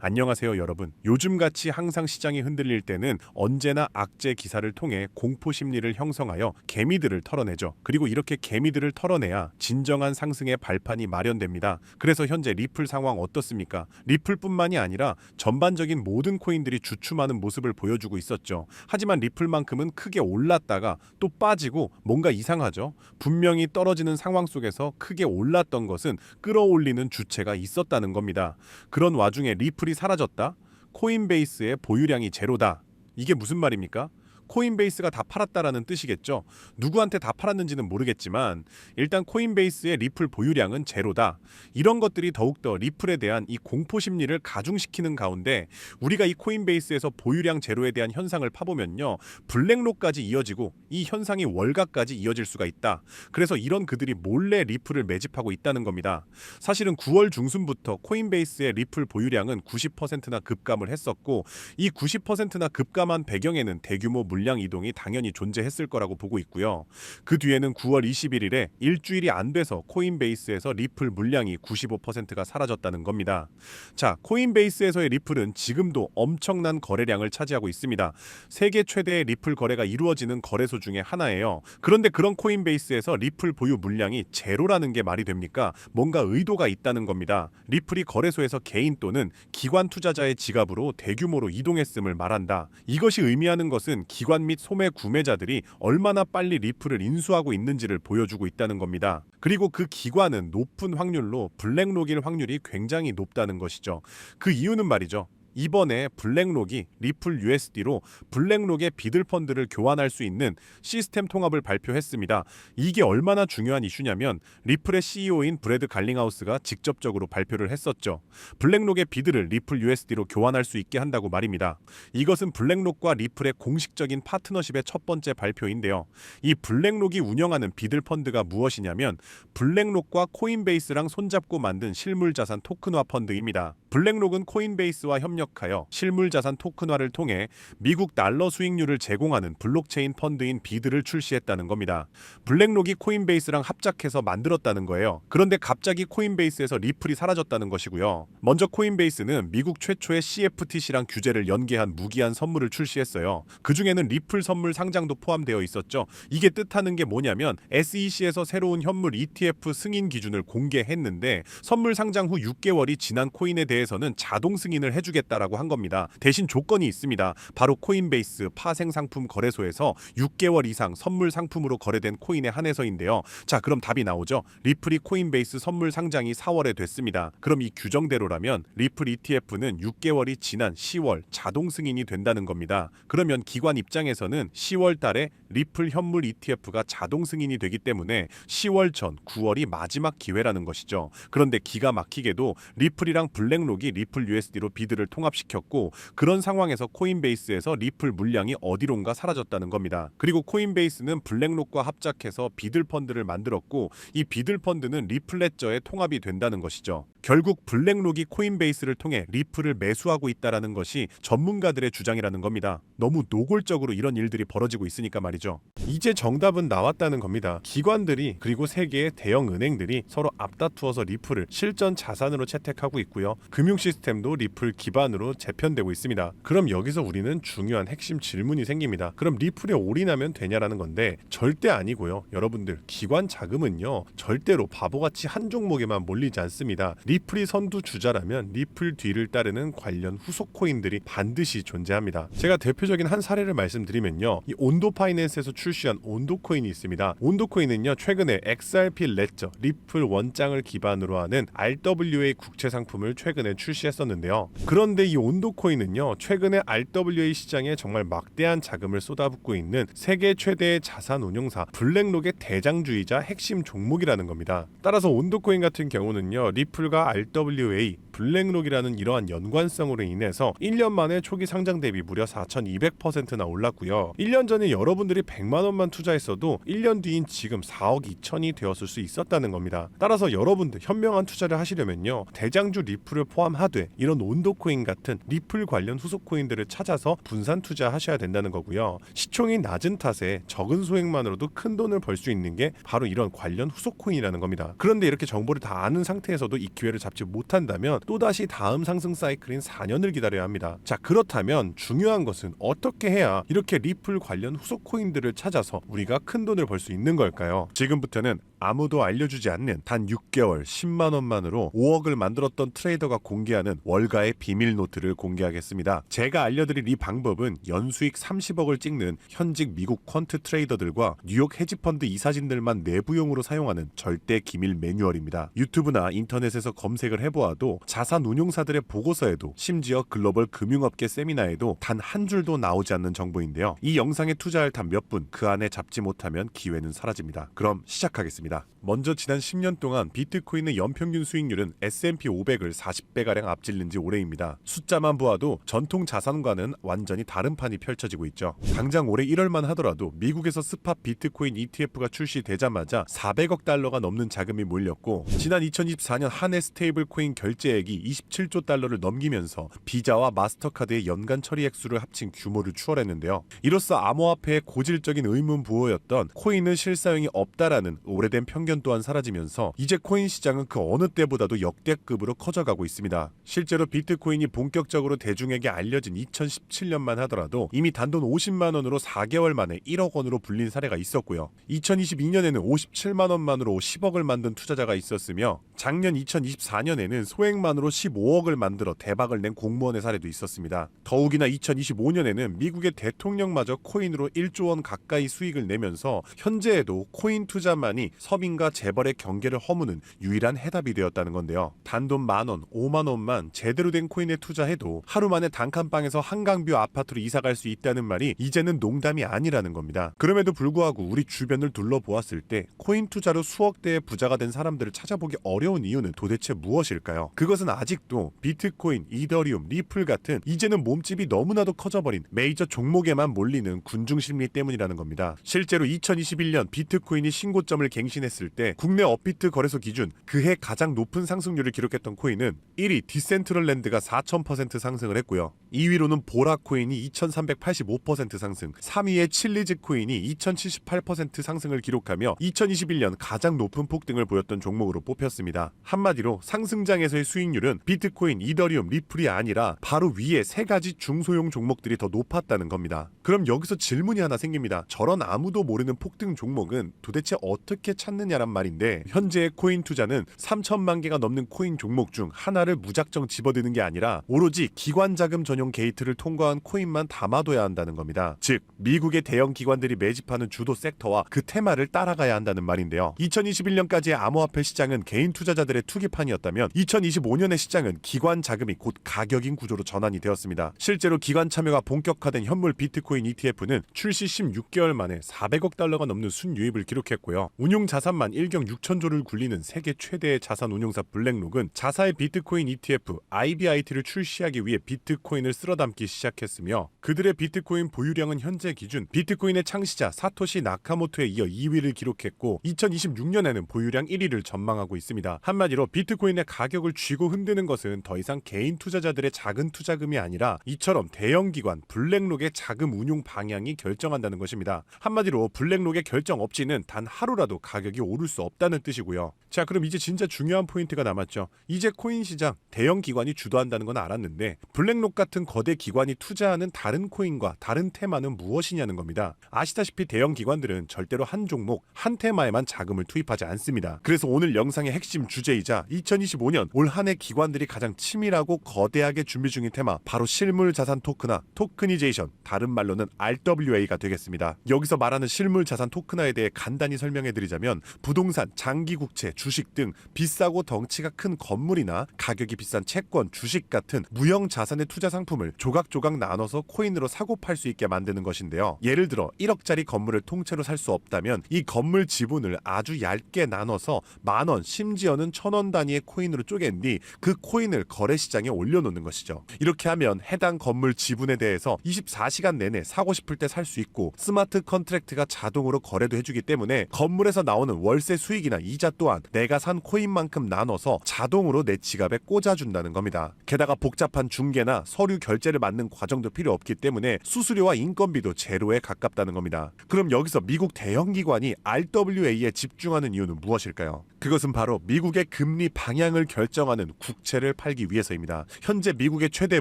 안녕하세요 여러분. 요즘같이 항상 시장이 흔들릴 때는 언제나 악재 기사를 통해 공포 심리를 형성하여 개미들을 털어내죠. 그리고 이렇게 개미들을 털어내야 진정한 상승의 발판이 마련됩니다. 그래서 현재 리플 상황 어떻습니까? 리플뿐만이 아니라 전반적인 모든 코인들이 주춤하는 모습을 보여주고 있었죠. 하지만 리플만큼은 크게 올랐다가 또 빠지고 뭔가 이상하죠. 분명히 떨어지는 상황 속에서 크게 올랐던 것은 끌어올리는 주체가 있었다는 겁니다. 그런 와중에 리플이 사라졌다? 코인베이스의 보유량이 제로다. 이게 무슨 말입니까? 코인베이스가 다 팔았다라는 뜻이겠죠. 누구한테 다 팔았는지는 모르겠지만 일단 코인베이스의 리플 보유량은 제로다. 이런 것들이 더욱더 리플에 대한 이 공포 심리를 가중시키는 가운데 우리가 이 코인베이스에서 보유량 제로에 대한 현상을 파보면요. 블랙록까지 이어지고 이 현상이 월가까지 이어질 수가 있다. 그래서 이런 그들이 몰래 리플을 매집하고 있다는 겁니다. 사실은 9월 중순부터 코인베이스의 리플 보유량은 90%나 급감을 했었고 이 90%나 급감한 배경에는 대규모 물량 이동이 당연히 존재했을 거라고 보고 있고요. 그 뒤에는 9월 21일에 일주일이 안 돼서 코인베이스에서 리플 물량이 95%가 사라졌다는 겁니다. 자, 코인베이스에서의 리플은 지금도 엄청난 거래량을 차지하고 있습니다. 세계 최대의 리플 거래가 이루어지는 거래소 중에 하나예요. 그런데 그런 코인베이스에서 리플 보유 물량이 제로라는 게 말이 됩니까? 뭔가 의도가 있다는 겁니다. 리플이 거래소에서 개인 또는 기관 투자자의 지갑으로 대규모로 이동했음을 말한다. 이것이 의미하는 것은 기관 및 소매 구매자들이 얼마나 빨리 리플을 인수하고 있는지를 보여주고 있다는 겁니다. 그리고 그 기관은 높은 확률로 블랙록일 확률이 굉장히 높다는 것이죠. 그 이유는 말이죠. 이번에 블랙록이 리플 USD로 블랙록의 비들펀드를 교환할 수 있는 시스템 통합을 발표했습니다. 이게 얼마나 중요한 이슈냐면 리플의 CEO인 브래드 갈링하우스가 직접적으로 발표를 했었죠. 블랙록의 비들을 리플 USD로 교환할 수 있게 한다고 말입니다. 이것은 블랙록과 리플의 공식적인 파트너십의 첫 번째 발표인데요. 이 블랙록이 운영하는 비들펀드가 무엇이냐면 블랙록과 코인베이스랑 손잡고 만든 실물자산 토큰화 펀드입니다. 블랙록은 코인베이스와 협력하여 실물자산 토큰화를 통해 미국 달러 수익률을 제공하는 블록체인 펀드인 비드를 출시했다는 겁니다. 블랙록이 코인베이스랑 합작해서 만들었다는 거예요. 그런데 갑자기 코인베이스에서 리플이 사라졌다는 것이고요. 먼저 코인베이스는 미국 최초의 CFTC랑 규제를 연계한 무기한 선물을 출시했어요. 그 중에는 리플 선물 상장도 포함되어 있었죠. 이게 뜻하는 게 뭐냐면 SEC에서 새로운 현물 ETF 승인 기준을 공개했는데 선물 상장 후 6개월이 지난 코인에 대해서는 자동 승인을 해주겠다라고 한 겁니다. 대신 조건이 있습니다. 바로 코인베이스 파생 상품 거래소에서 6개월 이상 선물 상품으로 거래된 코인에 한해서인데요. 자, 그럼 답이 나오죠. 리플이 코인베이스 선물 상장이 4월에 됐습니다. 그럼 이 규정대로라면 리플 ETF는 6개월이 지난 10월 자동 승인이 된다는 겁니다. 그러면 기관 입장에서는 10월 달에 리플 현물 ETF가 자동 승인이 되기 때문에 10월 전 9월이 마지막 기회라는 것이죠. 그런데 기가 막히게도 리플이랑 블랙록이 리플 USD로 비드를 통합시켰고 그런 상황에서 코인베이스에서 리플 물량이 어디론가 사라졌다는 겁니다. 그리고 코인베이스는 블랙록과 합작해서 비들 펀드를 만들었고 이 비들 펀드는 리플레저에 통합이 된다는 것이죠. 결국 블랙록이 코인베이스를 통해 리플을 매수하고 있다라는 것이 전문가들의 주장이라는 겁니다. 너무 노골적으로 이런 일들이 벌어지고 있으니까 말이죠. 이제 정답은 나왔다는 겁니다. 기관들이 그리고 세계의 대형 은행들이 서로 앞다투어서 리플을 실전 자산으로 채택하고 있고요. 금융 시스템도 리플 기반으로 재편되고 있습니다. 그럼 여기서 우리는 중요한 핵심 질문이 생깁니다. 그럼 리플에 올인하면 되냐라는 건데 절대 아니고요. 여러분들 기관 자금은요 절대로 바보같이 한 종목에만 몰리지 않습니다. 리플이 선두 주자라면 리플 뒤를 따르는 관련 후속 코인들이 반드시 존재합니다. 제가 대표적인 한 사례를 말씀드리면요. 이 온도 파이낸스에서 출시한 온도 코인이 있습니다. 온도 코인은요 최근에 XRP 레저 리플 원장을 기반으로 하는 RWA 국채 상품을 최근에 출시했었는데요. 그런데 이 온도 코인은요 최근에 RWA 시장에 정말 막대한 자금을 쏟아붓고 있는 세계 최대의 자산 운용사 블랙록의 대장주이자 핵심 종목이라는 겁니다. 따라서 온도 코인 같은 경우는요 리플과 RWA 블랙록이라는 이러한 연관성으로 인해서 1년 만에 초기 상장 대비 무려 4200%나 올랐고요. 1년 전에 여러분들이 100만 원만 투자했어도 1년 뒤인 지금 4억 2천이 되었을 수 있었다는 겁니다. 따라서 여러분들 현명한 투자를 하시려면요. 대장주 리플을 포함하되 이런 온도코인 같은 리플 관련 후속 코인들을 찾아서 분산 투자하셔야 된다는 거고요. 시총이 낮은 탓에 적은 소액만으로도 큰 돈을 벌 수 있는 게 바로 이런 관련 후속 코인이라는 겁니다. 그런데 이렇게 정보를 다 아는 상태에서도 이 기회를 잡지 못한다면 또다시 다음 상승 사이클인 4년을 기다려야 합니다. 자, 그렇다면 중요한 것은 어떻게 해야 이렇게 리플 관련 후속 코인들을 찾아서 우리가 큰 돈을 벌 수 있는 걸까요? 지금부터는 아무도 알려주지 않는 단 6개월 10만 원만으로 5억을 만들었던 트레이더가 공개하는 월가의 비밀 노트를 공개하겠습니다. 제가 알려드릴 이 방법은 연수익 30억을 찍는 현직 미국 퀀트 트레이더들과 뉴욕 헤지펀드 이사진들만 내부용으로 사용하는 절대 기밀 매뉴얼입니다. 유튜브나 인터넷에서 검색을 해보아도 자산 운용사들의 보고서에도 심지어 글로벌 금융업계 세미나에도 단 한 줄도 나오지 않는 정보인데요. 이 영상에 투자할 단 몇 분 그 안에 잡지 못하면 기회는 사라집니다. 그럼 시작하겠습니다. 먼저 지난 10년 동안 비트코인의 연평균 수익률은 S&P 500을 40배가량 앞질른 지 오래입니다. 숫자만 보아도 전통 자산과는 완전히 다른 판이 펼쳐지고 있죠. 당장 올해 1월만 하더라도 미국에서 스팟 비트코인 ETF가 출시되자마자 400억 달러가 넘는 자금이 몰렸고 지난 2024년 한 해 스테이블 코인 결제액이 27조 달러를 넘기면서 비자와 마스터카드의 연간 처리 액수를 합친 규모를 추월했는데요. 이로써 암호화폐의 고질적인 의문 부호였던 코인은 실사용이 없다라는 오래된 편견 또한 사라지면서 이제 코인 시장은 그 어느 때보다도 역대급으로 커져가고 있습니다. 실제로 비트코인이 본격적으로 대중에게 알려진 2017년만 하더라도 이미 단돈 50만 원으로 4개월 만에 1억 원으로 불린 사례가 있었고요. 2022년에는 57만 원만으로 10억을 만든 투자자가 있었으며 작년 2024년에는 소액만으로 15억을 만들어 대박을 낸 공무원의 사례도 있었습니다. 더욱이나 2025년에는 미국의 대통령마저 코인으로 1조 원 가까이 수익을 내면서 현재에도 코인 투자만이 서민과 재벌의 경계를 허무는 유일한 해답이 되었다는 건데요. 단돈 만원, 5만 원만 제대로 된 코인에 투자해도 하루 만에 단칸방에서 한강뷰 아파트로 이사갈 수 있다는 말이 이제는 농담이 아니라는 겁니다. 그럼에도 불구하고 우리 주변을 둘러보았을 때 코인 투자로 수억 대의 부자가 된 사람들을 찾아보기 어려운 이유는 도대체 무엇일까요? 그것은 아직도 비트코인, 이더리움, 리플 같은 이제는 몸집이 너무나도 커져버린 메이저 종목에만 몰리는 군중 심리 때문이라는 겁니다. 실제로 2021년 비트코인이 신고점을 갱신했을 때 국내 업비트 거래소 기준 그해 가장 높은 상승률을 기록했던 코인은 1위 디센트럴랜드가 4000% 상승을 했고요. 2위로는 보라 코인이 2385% 상승, 3위의 칠리즈 코인이 2078% 상승을 기록하며 2021년 가장 높은 폭등을 보였던 종목으로 뽑혔습니다. 한마디로 상승장에서의 수익률은 비트코인, 이더리움, 리플이 아니라 바로 위에 세 가지 중소형 종목들이 더 높았다는 겁니다. 그럼 여기서 질문이 하나 생깁니다. 저런 아무도 모르는 폭등 종목은 도대체 어떻게 찾느냐란 말인데 현재의 코인 투자는 3천만 개가 넘는 코인 종목 중 하나를 무작정 집어드는 게 아니라 오로지 기관 자금 전용 게이트를 통과한 코인만 담아둬야 한다는 겁니다. 즉 미국의 대형 기관들이 매집하는 주도 섹터와 그 테마를 따라가야 한다는 말인데요. 2021년까지의 암호화폐 시장은 개인 투자자들의 투기판이었다면 2025년의 시장은 기관 자금이 곧 가격인 구조로 전환이 되었습니다. 실제로 기관 참여가 본격화된 현물 비트코인 ETF는 출시 16개월 만에 400억 달러가 넘는 순유입을 기록했고요. 운용 자산만 1경 6천조를 굴리는 세계 최대의 자산 운용사 블랙록은 자사의 비트코인 ETF IBIT를 출시하기 위해 비트코인을 쓸어담기 시작했으며 그들의 비트코인 보유량은 현재 기준 비트코인의 창시자 사토시 나카모토에 이어 2위를 기록했고 2026년에는 보유량 1위를 전망하고 있습니다. 한마디로 비트코인의 가격을 쥐고 흔드는 것은 더 이상 개인 투자자들의 작은 투자금이 아니라 이처럼 대형 기관 블랙록의 자금 운용 방향이 결정한다는 것입니다. 한마디로 블랙록의 결정 없이는 단 하루라도 가격이 오를 수 없다는 뜻이고요. 자, 그럼 이제 진짜 중요한 포인트가 남았죠. 이제 코인 시장 대형 기관이 주도한다는 건 알았는데 블랙록 같은 거대 기관이 투자하는 다른 코인과 다른 테마는 무엇이냐는 겁니다. 아시다시피 대형 기관들은 절대로 한 종목, 한 테마에만 자금을 투입하지 않습니다. 그래서 오늘 영상의 핵심 주제이자 2025년 올 한 해 기관들이 가장 치밀하고 거대하게 준비 중인 테마 바로 실물 자산 토큰화, 토크니제이션, 다른 말로는 RWA가 되겠습니다. 여기서 말하는 실물 자산 토큰화에 대해 간단히 설명해드리자면 부동산, 장기국채, 주식 등 비싸고 덩치가 큰 건물이나 가격이 비싼 채권, 주식 같은 무형 자산의 투자 상품을 조각조각 나눠서 코인으로 사고 팔 수 있게 만드는 것인데요. 예를 들어 1억짜리 건물을 통째로 살 수 없다면 이 건물 지분을 아주 얇게 나눠서 만원, 심지어는 1000원 단위의 코인으로 쪼갠 뒤 그 코인을 거래시장에 올려놓는 것이죠. 이렇게 하면 해당 건물 지분에 대해서 24시간 내내 사고 싶을 때 살 수 있고 스마트 컨트랙트가 자동으로 거래도 해주기 때문에 건물에서 나오는 월세 수익이나 이자 또한 내가 산 코인만큼 나눠서 자동으로 내 지갑에 꽂아준다는 겁니다. 게다가 복잡한 중개나 서류 서류 결제를 받는 과정도 필요 없기 때문에 수수료와 인건비도 제로에 가깝다는 겁니다. 그럼 여기서 미국 대형 기관이 RWA에 집중하는 이유는 무엇일까요? 그것은 바로 미국의 금리 방향을 결정하는 국채를 팔기 위해서입니다. 현재 미국의 최대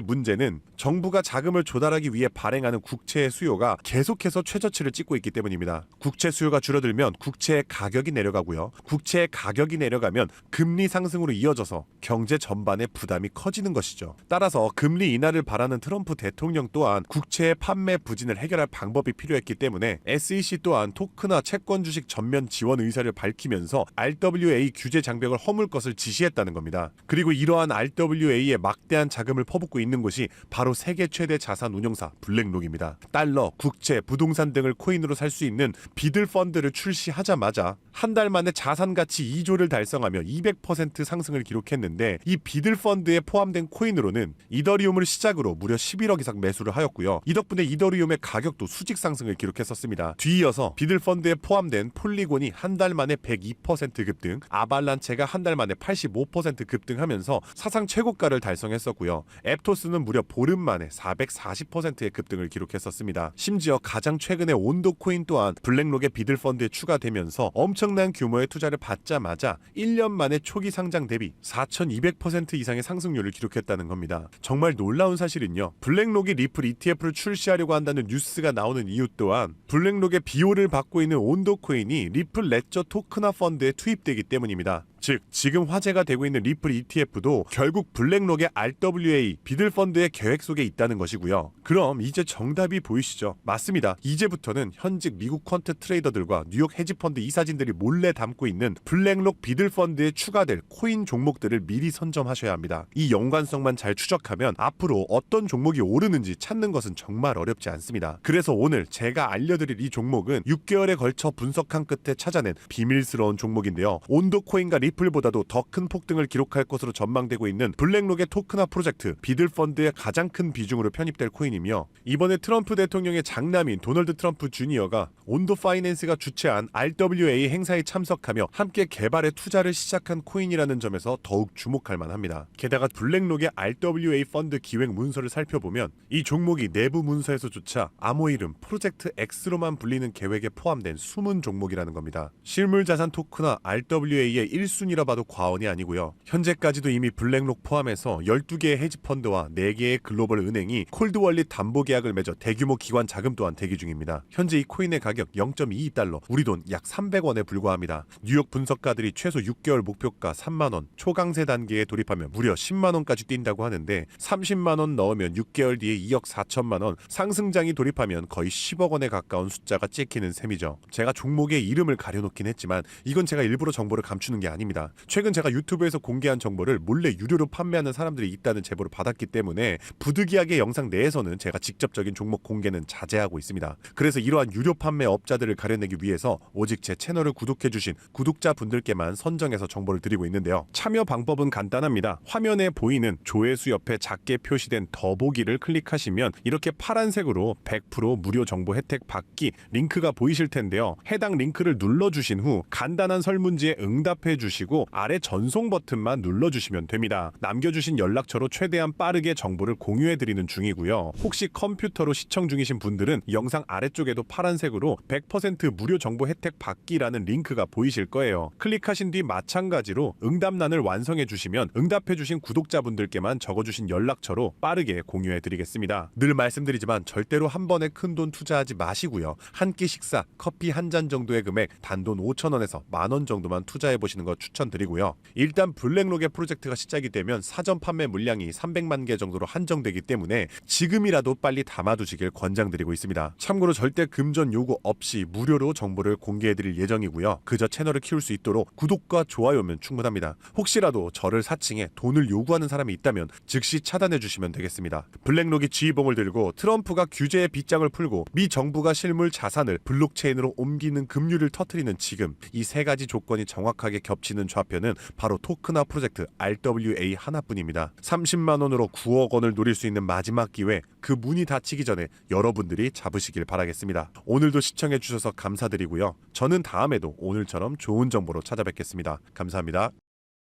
문제는 정부가 자금을 조달하기 위해 발행하는 국채의 수요가 계속해서 최저치를 찍고 있기 때문입니다. 국채 수요가 줄어들면 국채의 가격이 내려가고요. 국채의 가격이 내려가면 금리 상승으로 이어져서 경제 전반의 부담이 커지는 것이죠. 따라서 금리 인하를 바라는 트럼프 대통령 또한 국채의 판매 부진을 해결할 방법이 필요했기 때문에 SEC 또한 토크나 채권 주식 전면 지원 의사를 밝히면서 RWA 규제 장벽을 허물 것을 지시했다는 겁니다. 그리고 이러한 RWA에 막대한 자금을 퍼붓고 있는 곳이 바로 세계 최대 자산 운용사 블랙록입니다. 달러, 국채, 부동산 등을 코인으로 살 수 있는 비들 펀드를 출시하자마자 한 달 만에 자산 가치 2조를 달성하며 200% 상승을 기록했는데 이 비들 펀드에 포함된 코인으로는 이더리움을 시작으로 무려 11억 이상 매수를 하였고요. 이 덕분에 이더리움의 가격도 수직 상승을 기록했었습니다. 뒤이어서 비들 펀드에 포함된 폴리곤이 한 달 만에 102% 급등, 아발란체가 한 달 만에 85% 급등하면서 사상 최고가를 달성했었고요. 앱토스는 무려 보름 만에 440%의 급등을 기록했었습니다. 심지어 가장 최근에 온도 코인 또한 블랙록의 비들 펀드에 추가되면서 엄청난 규모의 투자를 받자마자 1년 만에 초기 상장 대비 4200% 이상의 상승률을 기록했다는 겁니다. 정말 놀라운 사실은요. 블랙록이 리플 ETF를 출시하려고 한다는 뉴스가 나오는 이유 또한 블랙록의 비호를 받고 있는 온도 코인이 리플 레저 토크나 펀드에 투입되기 때문입니다. 즉 지금 화제가 되고 있는 리플 ETF도 결국 블랙록의 RWA 비들 펀드의 계획 속에 있다는 것이고요. 그럼 이제 정답이 보이시죠? 맞습니다. 이제부터는 현직 미국 퀀트 트레이더들과 뉴욕 헤지펀드 이사진들이 몰래 담고 있는 블랙록 비들 펀드에 추가될 코인 종목들을 미리 선점하셔야 합니다. 이 연관성만 잘 추적하면 앞으로 어떤 종목이 오르는지 찾는 것은 정말 어렵지 않습니다. 그래서 오늘 제가 알려드릴 이 종목은 6개월에 걸쳐 분석한 끝에 찾아낸 비밀스러운 종목인데요. 온도 코인과 리플보다도 더 큰 폭등을 기록할 것으로 전망되고 있는 블랙록의 토크나 프로젝트 비들 펀드의 가장 큰 비중으로 편입될 코인이며 이번에 트럼프 대통령의 장남인 도널드 트럼프 주니어가 온도 파이낸스가 주최한 RWA 행사에 참석하며 함께 개발에 투자를 시작한 코인이라는 점에서 더욱 주목할 만합니다. 게다가 블랙록의 RWA 펀드 기획 문서를 살펴보면 이 종목이 내부 문서에서조차 암호 이름 프로젝트 X로만 불리는 계획에 포함된 숨은 종목이라는 겁니다. 실물 자산 토크나 RWA의 1순위라 봐도 과언이 아니고요. 현재까지도 이미 블랙록 포함해서 12개의 헤지펀드와 4개의 글로벌 은행이 콜드월릿 담보 계약을 맺어 대규모 기관 자금 또한 대기 중입니다. 현재 이 코인의 가격 0.22달러, 우리 돈 약 300원에 불과합니다. 뉴욕 분석가들이 최소 6개월 목표가 3만원, 초강세 단계에 돌입하면 무려 10만원까지 뛴다고 하는데 30만원 넣으면 6개월 뒤에 2억 4천만원, 상승장이 돌입하면 거의 10억 원에 가까운 숫자가 찍히는 셈이죠. 제가 종목의 이름을 가려놓긴 했지만 이건 제가 일부러 정보를 감추는 게 아닙니다. 최근 제가 유튜브에서 공개한 정보를 몰래 유료로 판매하는 사람들이 있다는 제보를 받았기 때문에 부득이하게 영상 내에서는 제가 직접적인 종목 공개는 자제하고 있습니다. 그래서 이러한 유료 판매 업자들을 가려내기 위해서 오직 제 채널을 구독해주신 구독자분들께만 선정해서 정보를 드리고 있는데요. 참여 방법은 간단합니다. 화면에 보이는 조회수 옆에 작게 표시된 더보기를 클릭하시면 이렇게 파란색으로 100% 무료 정보 혜택 받기 링크가 보이실 텐데요. 해당 링크를 눌러주신 후 간단한 설문지에 응답해 주시고 아래 전송 버튼만 눌러주시면 됩니다. 남겨주신 연락처로 최대한 빠르게 정보를 공유해드리는 중이고요. 혹시 컴퓨터로 시청 중이신 분들은 영상 아래쪽에도 파란색으로 100% 무료 정보 혜택 받기라는 링크가 보이실 거예요. 클릭하신 뒤 마찬가지로 응답란을 완성해 주시면 응답해 주신 구독자분들께만 적어주신 연락처로 빠르게 공유해 드리겠습니다. 늘 말씀드리지만 절대로 한 번에 큰돈 투자하지 마시고요. 한 끼 식사, 커피 한 잔 정도의 금액 단돈 5,000원에서 만원 정도만 투자해 보시는 거 추천드리고요. 일단 블랙록의 프로젝트가 시작이 되면 사전 판매 물량이 300만 개 정도로 한정되기 때문에 지금이라도 빨리 담아두시길 권장드리고 있습니다. 참고로 절대 금전 요구 없이 무료로 정보를 공개해드릴 예정이고요. 그저 채널을 키울 수 있도록 구독과 좋아요면 충분합니다. 혹시라도 저를 사칭해 돈을 요구하는 사람이 있다면 즉시 차단해주시면 되겠습니다. 블랙록이 지휘봉을 들고 트럼프가 규제의 빗장을 풀고 미 정부가 실물 자산을 블록체인으로 옮기는 급류를 터뜨리는 지금 이 세 가지 조건이 정확하게 겹치는 좌표는 바로 토크나 프로젝트 RWA 하나뿐입니다. 30만원으로 9억 원을 노릴 수 있는 마지막 기회, 그 문이 닫히기 전에 여러분들이 잡으시길 바라겠습니다. 오늘도 시청해주셔서 감사드리고요. 저는 다음에도 오늘처럼 좋은 정보로 찾아뵙겠습니다. 감사합니다.